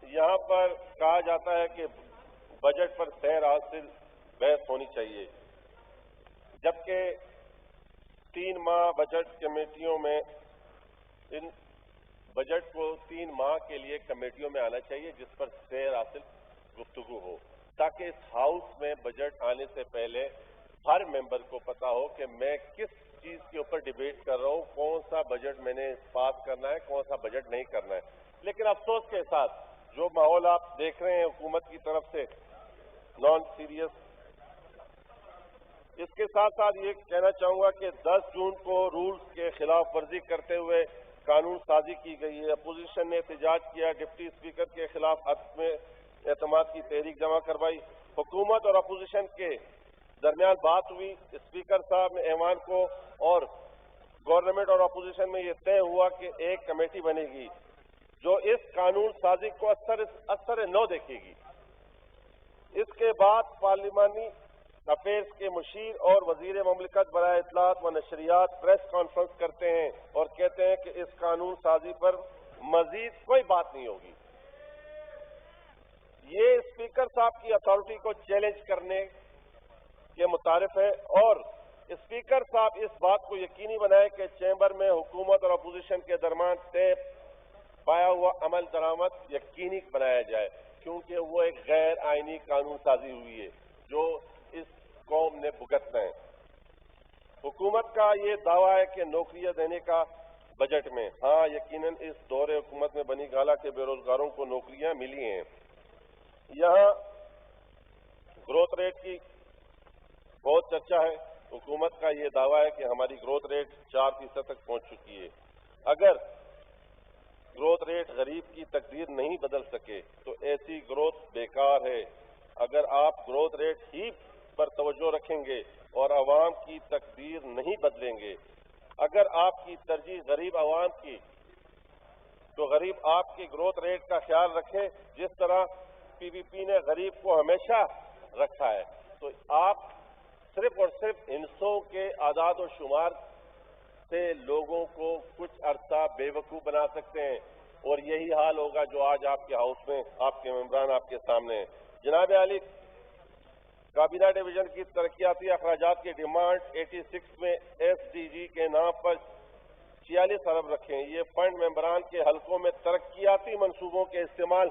یہاں پر کہا جاتا ہے کہ بجٹ پر سیر حاصل بحث ہونی چاہیے، جبکہ 3 ماہ بجٹ کمیٹیوں میں ان بجٹ کو 3 ماہ کے لیے کمیٹیوں میں آنا چاہیے جس پر سیر حاصل گفتگو ہو، تاکہ اس ہاؤس میں بجٹ آنے سے پہلے ہر ممبر کو پتا ہو کہ میں کس چیز کے اوپر ڈیبیٹ کر رہا ہوں، کون سا بجٹ میں نے پاس کرنا ہے، کون سا بجٹ نہیں کرنا ہے۔ لیکن افسوس کے ساتھ جو ماحول آپ دیکھ رہے ہیں حکومت کی طرف سے نان سیریس، اس کے ساتھ ساتھ یہ کہنا چاہوں گا کہ 10 جون کو رولز کے خلاف ورزی کرتے ہوئے قانون سازی کی گئی ہے۔ اپوزیشن نے احتجاج کیا، ڈپٹی اسپیکر کے خلاف عدم اعتماد کی تحریک جمع کروائی، حکومت اور اپوزیشن کے درمیان بات ہوئی، اسپیکر صاحب نے ایوان کو اور گورنمنٹ اور اپوزیشن میں یہ طے ہوا کہ ایک کمیٹی بنے گی جو اس قانون سازی کو اثر نو دیکھے گی۔ اس کے بعد پارلیمانی افیئرز کے مشیر اور وزیر مملکت برائے اطلاعات و نشریات پریس کانفرنس کرتے ہیں اور کہتے ہیں کہ اس قانون سازی پر مزید کوئی بات نہیں ہوگی۔ یہ اسپیکر صاحب کی اتھارٹی کو چیلنج کرنے کے متعارف ہے، اور اسپیکر صاحب اس بات کو یقینی بنائے کہ چیمبر میں حکومت اور اپوزیشن کے درمیان طے پایا ہوا عمل درآمد یقینی بنایا جائے، کیونکہ وہ ایک غیر آئینی قانون سازی ہوئی ہے جو اس قوم نے بھگتنا ہے۔ حکومت کا یہ دعویٰ ہے کہ نوکریاں دینے کا بجٹ میں، ہاں یقیناً اس دور حکومت میں بنی گالہ کے بے روزگاروں کو نوکریاں ملی ہیں۔ یہاں گروتھ ریٹ کی بہت چرچا ہے۔ حکومت کا یہ دعویٰ ہے کہ ہماری گروتھ ریٹ 4% تک پہنچ چکی ہے۔ اگر گروتھ ریٹ غریب کی تقدیر نہیں بدل سکے تو ایسی گروتھ بیکار ہے۔ اگر آپ گروتھ ریٹ ہی پر توجہ رکھیں گے اور عوام کی تقدیر نہیں بدلیں گے، اگر آپ کی ترجیح غریب عوام کی تو غریب آپ کی گروتھ ریٹ کا خیال رکھیں جس طرح پی پی پی نے غریب کو ہمیشہ رکھا ہے، تو آپ صرف اور صرف ہندسوں کے اعداد و شمار سے لوگوں کو کچھ عرصہ بے وقوف بنا سکتے ہیں، اور یہی حال ہوگا جو آج آپ کے ہاؤس میں آپ کے ممبران آپ کے سامنے ہیں۔ جناب عالی، کابینہ ڈویژن کی ترقیاتی اخراجات کی ڈیمانڈ 86 میں ایس ڈی جی کے نام پر 46 ارب رکھیں۔ یہ فنڈ ممبران کے حلقوں میں ترقیاتی منصوبوں کے استعمال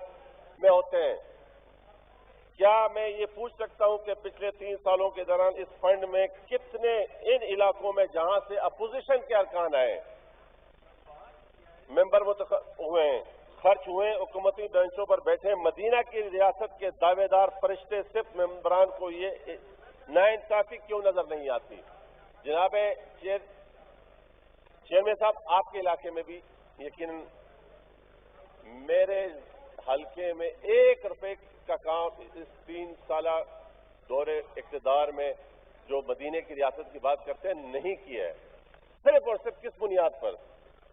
میں ہوتے ہیں۔ کیا میں یہ پوچھ سکتا ہوں کہ پچھلے 3 سالوں کے دوران اس فنڈ میں کتنے ان علاقوں میں جہاں سے اپوزیشن کے ارکان آئے ممبر ہوئے ہیں، خرچ ہوئے، حکومتی بینچوں پر بیٹھے مدینہ کی ریاست کے دعوے دار فرشتے صرف ممبران کو یہ ناانصافی کیوں نظر نہیں آتی؟ جناب چیئرمین صاحب، آپ کے علاقے میں بھی یقیناً میرے حلقے میں 1 روپے کا کام اس 3 سالہ دور اقتدار میں جو مدینے کی ریاست کی بات کرتے ہیں نہیں کیا ہے، صرف اور صرف کس بنیاد پر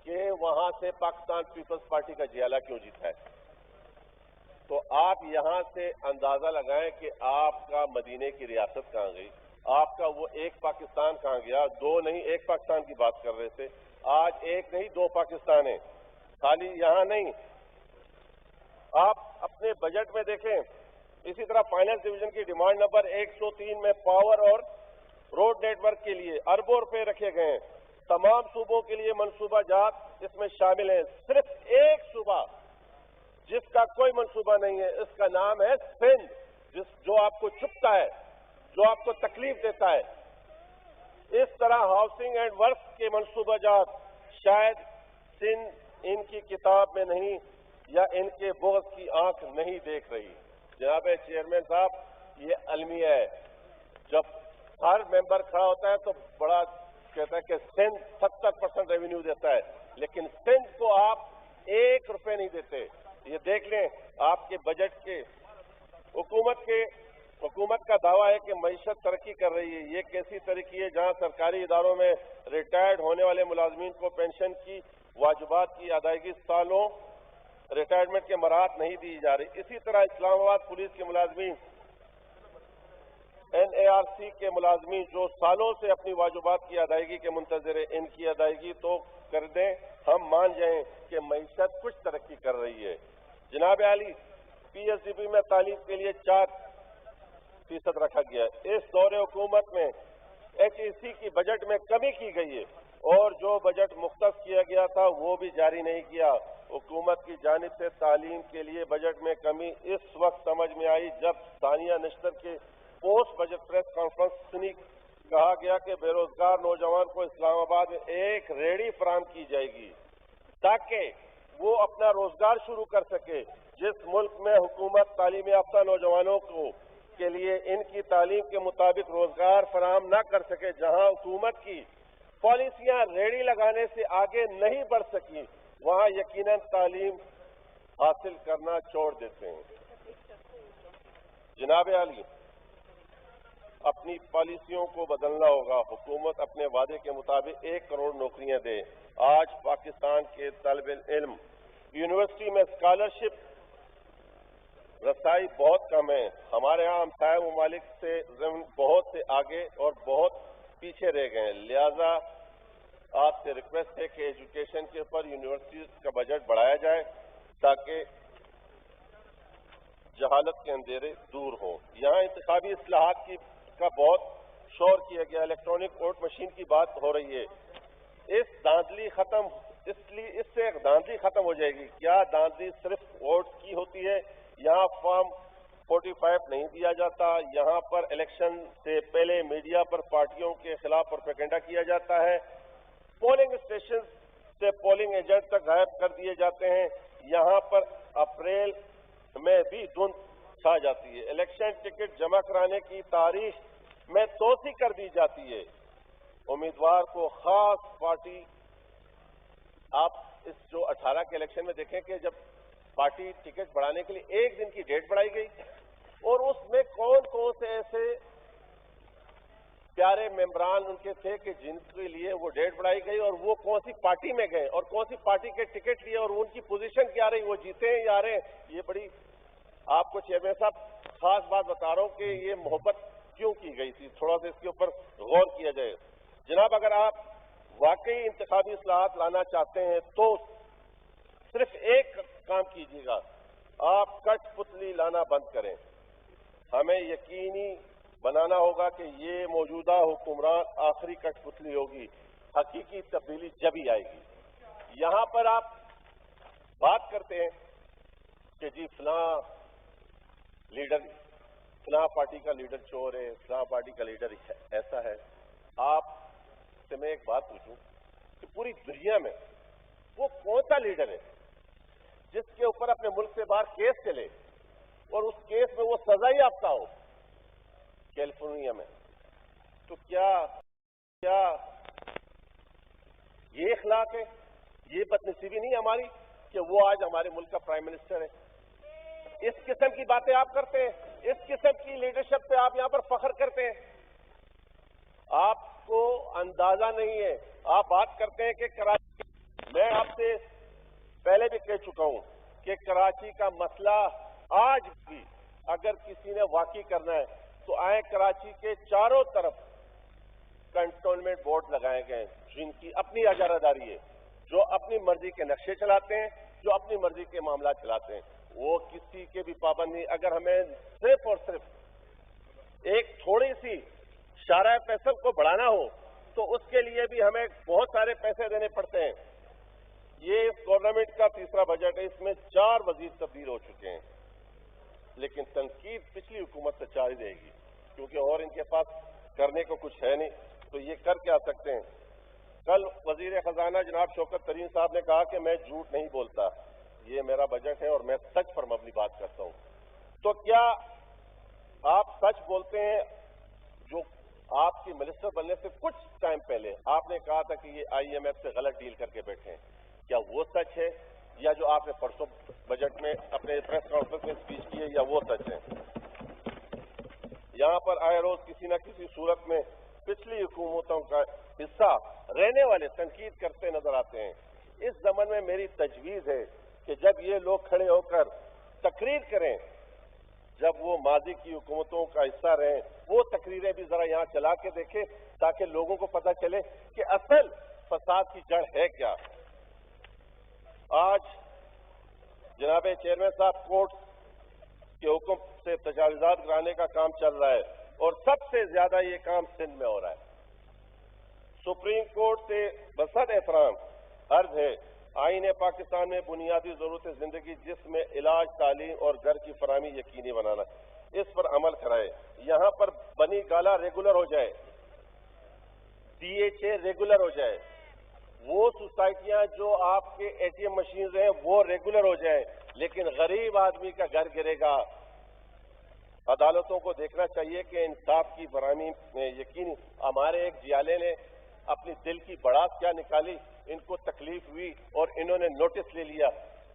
کہ وہاں سے پاکستان پیپلز پارٹی کا جیالہ کیوں جیتا ہے۔ تو آپ یہاں سے اندازہ لگائیں کہ آپ کا مدینے کی ریاست کہاں گئی، آپ کا وہ ایک پاکستان کہاں گیا؟ 2 نہیں، 1 پاکستان کی بات کر رہے تھے، آج 1 نہیں 2 پاکستان ہیں، خالی یہاں نہیں۔ آپ اپنے بجٹ میں دیکھیں، اسی طرح فائنانس ڈویژن کی ڈیمانڈ نمبر 103 میں پاور اور روڈ نیٹ ورک کے لیے اربوں روپے رکھے گئے ہیں۔ تمام صوبوں کے لیے منصوبہ جات اس میں شامل ہیں، صرف ایک صوبہ جس کا کوئی منصوبہ نہیں ہے، اس کا نام ہے سندھ، جو آپ کو چبھتا ہے، جو آپ کو تکلیف دیتا ہے۔ اس طرح ہاؤسنگ اینڈ ورکس کے منصوبہ جات شاید سندھ ان کی کتاب میں نہیں یا ان کے بغض کی آنکھ نہیں دیکھ رہی۔ جناب چیئرمین صاحب، یہ المیہ ہے، جب ہر ممبر کھڑا ہوتا ہے تو بڑا کہتا ہے کہ سندھ 70% ریونیو دیتا ہے، لیکن سندھ کو آپ 1 روپے نہیں دیتے۔ یہ دیکھ لیں آپ کے بجٹ کے حکومت کا دعویٰ ہے کہ معیشت ترقی کر رہی ہے۔ یہ کیسی ترقی ہے جہاں سرکاری اداروں میں ریٹائرڈ ہونے والے ملازمین کو پینشن کی واجبات کی ادائیگی سالوں ریٹائرمنٹ کے مراحت نہیں دی جا رہی۔ اسی طرح اسلام آباد پولیس کے ملازمین، این اے آر سی کے ملازمین جو سالوں سے اپنی واجبات کی ادائیگی کے منتظر ہیں، ان کی ادائیگی تو کر دیں، ہم مان جائیں کہ معیشت کچھ ترقی کر رہی ہے۔ جناب عالی، PSDB में तालीम के लिए 4% रखा गया है। इस दौरे हुकूमत में HEC की बजट में कमी की गई है और जो बजट मुख्तस किया गया था वो भी जारी नहीं किया। हुकूमत की जानिब से तालीम के लिए बजट में कमी इस वक्त समझ में आई जब सानिया निश्तर के पोस्ट बजट प्रेस कॉन्फ्रेंस में कहा गया कि बेरोजगार नौजवान को इस्लामाबाद में एक रेहड़ी फराहम की जाएगी ताकि वो अपना रोजगार शुरू कर सके। जिस मुल्क में हुकूमत तालीम याफ्ता नौजवानों को के लिए इनकी तालीम के मुताबिक रोजगार फराहम न कर सके, जहां हुकूमत की पॉलिसियां रेहड़ी लगाने से आगे नहीं बढ़ सकी, वहां यकीनन तालीम हासिल करना छोड़ देते हैं। जनाब आली, अपनी पॉलिसियों को बदलना होगा। हुकूमत अपने वादे के मुताबिक 1 करोड़ नौकरियां दे। आज पाकिस्तान के तलब इल्म यूनिवर्सिटी में स्कॉलरशिप रसाई बहुत कम है। हमारे यहाँ हमसाया ममालिक से बहुत से आगे और बहुत पीछे रह गए हैं। लिहाजा आपसे रिक्वेस्ट है कि एजुकेशन के ऊपर यूनिवर्सिटीज का बजट बढ़ाया जाए ताकि जहालत के अंधेरे दूर हों। यहाँ इंतखाबी इस्लाहात का बहुत शोर किया गया। इलेक्ट्रॉनिक वोट मशीन की बात हो रही है। इससे धांधली खत्म हो जाएगी। क्या धांधली सिर्फ वोट की होती है? यहाँ फॉर्म 45 नहीं दिया जाता। यहाँ पर इलेक्शन से पहले मीडिया पर पार्टियों के खिलाफ प्रोपेगेंडा किया जाता है। पोलिंग स्टेशन से पोलिंग एजेंट तक गायब कर दिए जाते हैं। यहाँ पर अप्रैल में भी धुंध छा जाती है। इलेक्शन टिकट जमा कराने की तारीख में तोसी कर दी जाती है। उम्मीदवार को खास पार्टी, आप इस जो 18 के इलेक्शन में देखें कि जब पार्टी टिकट बढ़ाने के लिए 1 दिन की डेट बढ़ाई गई और उसमें कौन कौन से ऐसे प्यारे मेंबरान उनके थे कि जिनके लिए वो डेट बढ़ाई गई और वो कौन सी पार्टी में गए और कौन सी पार्टी के टिकट लिए और उनकी पोजीशन क्या रही, वो जीते हैं या रहे। ये बड़ी आपको चेयरमैन साहब खास बात बता रहा हूं कि ये मोहब्बत क्यों की गई थी, थोड़ा सा इसके ऊपर गौर किया जाए। जनाब, अगर आप वाकई इंतखाबी इस्लाहात लाना चाहते हैं तो सिर्फ एक काम कीजिएगा, आप कठपुतली लाना बंद करें। हमें यकीनी बनाना होगा कि ये मौजूदा हुक्मरान आखिरी कठपुतली होगी। हकीकी तब्दीली जब ही आएगी। यहां पर आप बात करते हैं कि जी फलां लीडर, फलां पार्टी का लीडर चोर है, फलां पार्टी का लीडर ऐसा है। आपसे मैं एक बात पूछूं कि पूरी दुनिया में वो कौन सा लीडर है जिसके ऊपर अपने मुल्क से बाहर केस चले और उस केस में वो सजा याफ्ता हो? कैलिफोर्निया में। तो क्या ये इखलाक है? ये बदनसीबी नहीं हमारी कि वो आज हमारे मुल्क का प्राइम मिनिस्टर है? इस किस्म की बातें आप करते हैं, इस किस्म की लीडरशिप पे आप यहां पर फख्र करते हैं। आपको अंदाजा नहीं है। आप बात करते हैं कि कराची, मैं आपसे पहले भी कह चुका हूं कि कराची का मसला आज भी अगर किसी ने वाकई करना है तो आए कराची के चारों तरफ कंटोनमेंट बोर्ड लगाए गए जिनकी अपनी इजारादारी है, जो अपनी मर्जी के नक्शे चलाते हैं, जो अपनी मर्जी के मामला चलाते हैं। वो किसी के भी पाबंद नहीं। अगर हमें सिर्फ और सिर्फ एक थोड़ी सी शारा फैसल को बढ़ाना हो तो उसके लिए भी हमें बहुत सारे पैसे देने पड़ते हैं। ये इस गवर्नमेंट का तीसरा बजट है, इसमें 4 वजीर तब्दील हो चुके हैं, लेकिन तनकीद पिछली हुकूमत से जारी रहेगी क्योंकि और इनके पास करने को कुछ है नहीं। तो ये कर क्या सकते हैं? कल वजीर खजाना जनाब शौकत तरीन साहब ने कहा कि मैं झूठ नहीं बोलता, ये मेरा बजट है और मैं सच पर मबनी बात करता हूं। तो क्या आप सच बोलते हैं? जो आपकी मिनिस्टर बनने से कुछ टाइम पहले आपने कहा था कि ये IMF से गलत डील करके बैठे हैं, क्या वो सच है? या जो आपने परसों बजट में अपने प्रेस कॉन्फ्रेंस में स्पीच की है, या वो सच है? यहां पर आए रोज किसी न किसी सूरत में पिछली हुकूमतों का हिस्सा रहने वाले तनकीद करते नजर आते हैं। इस जमन में मेरी तजवीज है कि जब ये लोग खड़े होकर तकरीर करें, जब वो माजी की हुकूमतों का हिस्सा रहे, वो तकरीरें भी जरा यहां चला के देखें ताकि लोगों को पता चले कि असल फसाद की जड़ है क्या। आज जनाब चेयरमैन साहब कोर्ट के हुक्म से तजावुज़ात कराने का काम चल रहा है और सबसे ज्यादा ये काम सिंध में हो रहा है। सुप्रीम कोर्ट से बसत एहतराम अर्ज है, आईन पाकिस्तान में बुनियादी ज़रूरत ज़िंदगी जिसमें इलाज, तालीम और घर की फराहमी यकीनी बनाना, इस पर अमल कराए। यहाँ पर बनी गाला रेगुलर हो जाए, DHA रेगुलर हो जाए, वो सोसाइटियां जो आपके ATM मशीन हैं वो रेगुलर हो जाए, लेकिन गरीब आदमी का घर गिरेगा। अदालतों को देखना चाहिए कि इंसाफ की फराहमी में यकीनी। हमारे एक जियाले ने अपनी दिल की भड़ास क्या निकाली, इनको तकलीफ हुई और इन्होंने नोटिस ले लिया।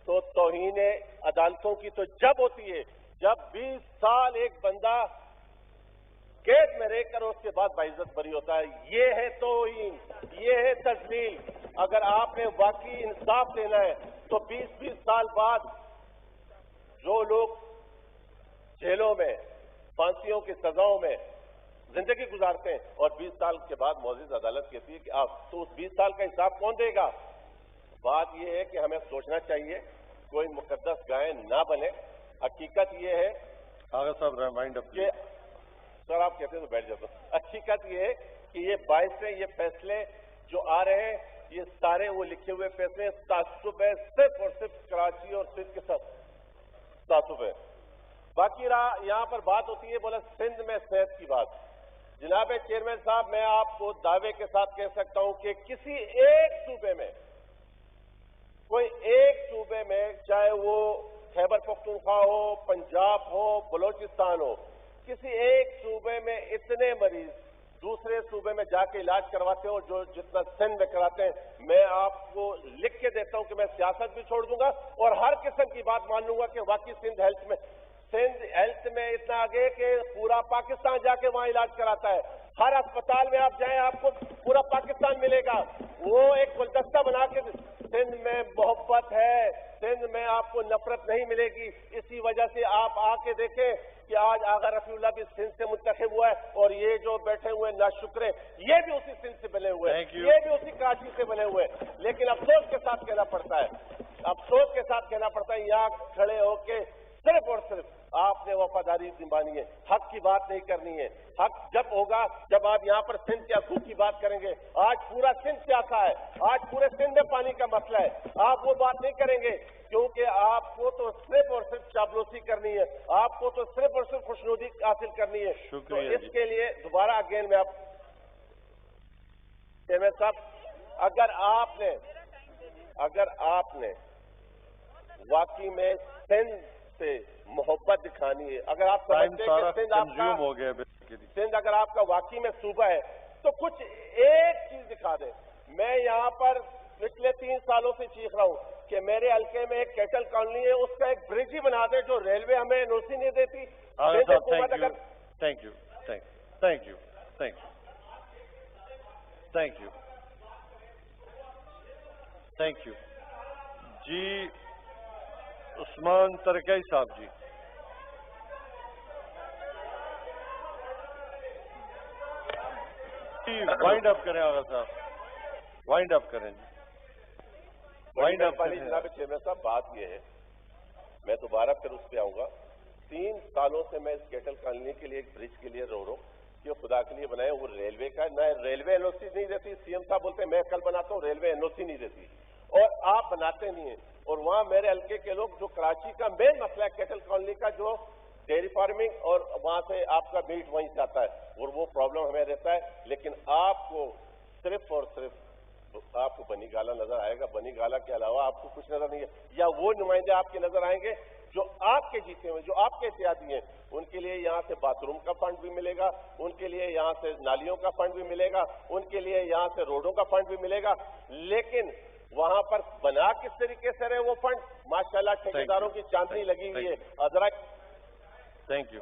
तो तौहीन अदालतों की तो जब होती है जब 20 साल एक बंदा कैद में रहकर उसके बाद बाइज्जत बरी होता है। ये है तौहीन, ये है तजलील। अगर आपने वाकई इंसाफ देना है तो 20-20 साल बाद जो लोग जेलों में फांसियों की सजाओं में जिंदगी गुजारते हैं और 20 साल के बाद मौजूद अदालत कहती है कि आप तो उस 20 साल का हिसाब कौन देगा? बात यह है कि हमें सोचना चाहिए, कोई मुकद्दस गाय ना बने। हकीकत यह है आगा साहब रिमाइंड अप कि सर आप कहते हैं तो बैठ जाता हूं। हकीकत यह है कि ये 22 से ये फैसले जो आ रहे हैं ये सारे वो लिखे हुए फैसले तासुब है, सिर्फ और सिर्फ कराची और सिंध के साथ तासुब है। बाकी रहा यहाँ पर बात होती है बोला सिंध में सेहत की बात। जनाब चेयरमैन साहब, मैं आपको दावे के साथ कह सकता हूं कि किसी एक सूबे में, कोई एक सूबे में, चाहे वो खैबर पख्तूनख्वा हो, पंजाब हो, बलोचिस्तान हो, किसी एक सूबे में इतने मरीज दूसरे सूबे में जाके इलाज करवाते हो जो जितना सिंध में कराते हैं। मैं आपको लिख के देता हूं कि मैं सियासत भी छोड़ दूंगा और हर किस्म की बात मान लूंगा कि वाकई सिंध हेल्थ में इतना आगे कि पूरा पाकिस्तान जाके वहां इलाज कराता है। हर अस्पताल में आप जाएं आपको पूरा पाकिस्तान मिलेगा। वो एक गुलदस्ता बना के सिंध में मोहब्बत है, सिंध में आपको नफरत नहीं मिलेगी। इसी वजह से आप आके देखें कि आज आगा रफीउल्लाह भी सिंध से मुंतखब हुआ है और ये जो बैठे हुए नाशुक्रे ये भी उसी सिंध से बने हुए हैं, ये भी उसी कराची से बने हुए हैं। लेकिन अफसोस के साथ कहना पड़ता है, अफसोस के साथ कहना पड़ता है, यहाँ खड़े होके सिर्फ और सिर्फ आपने वफादारी निभानी है, हक की बात नहीं करनी है। हक जब होगा जब आप यहाँ पर सिंध के हकूक की बात करेंगे। आज पूरा सिंध प्यासा है, आज पूरे सिंध में पानी का मसला है, आप वो बात नहीं करेंगे क्योंकि आपको तो सिर्फ और सिर्फ चाबलोसी करनी है, आपको तो सिर्फ और सिर्फ खुशनुदी हासिल करनी है। तो इसके लिए दोबारा अगेन में आप चेयरमैन साहब, अगर आपने वाकई में सिंध से मोहब्बत दिखानी है, अगर आप समझते हैं कि सिंध अगर आपका वाकई में सूबा है तो कुछ एक चीज दिखा दें। मैं यहाँ पर पिछले 3 सालों से चीख रहा हूँ कि मेरे हल्के में एक कैटल कॉलोनी है, उसका एक ब्रिज ही बना दे। जो रेलवे हमें एनओसी नहीं देती। थैंक यू जी। उस्मान तरकई साहब जी। वाइंड अप करें आगा साहब, वाइंड अप करें जी, वाइंड अप करें। जनाब चेयरमैन साहब, बात यह है, मैं दोबारा फिर उस पर आऊंगा। 3 सालों से मैं इस कैटल कॉलोनी के लिए, एक ब्रिज के लिए रो रहा हूँ कि खुदा के लिए बनाए। वो रेलवे का न रेलवे एनओसी नहीं देती। सीएम साहब बोलते हैं मैं कल बनाता हूँ, रेलवे एनओसी नहीं देती और आप बनाते नहीं है। और वहां मेरे हल्के के लोग, जो कराची का मेन मसला है कैटल कॉलोनी का, जो डेयरी फार्मिंग और वहां से आपका मीट वहीं से आता है और वो प्रॉब्लम हमें रहता है। लेकिन आपको सिर्फ और सिर्फ आपको बनी गाला नजर आएगा, बनी गाला के अलावा आपको कुछ नजर नहीं है। या वो नुमाइंदे आपके नजर आएंगे जो आपके जीते हुए, जो आपके इत्यादी हैं, उनके लिए यहाँ से बाथरूम का फंड भी मिलेगा, उनके लिए यहाँ से नालियों का फंड भी मिलेगा, उनके लिए यहाँ से रोडों का फंड भी मिलेगा। लेकिन वहां पर बना किस तरीके से रहे वो फंड, माशाल्लाह ठेकेदारों की चांदनी लगी हुई है। अदरक थैंक यू।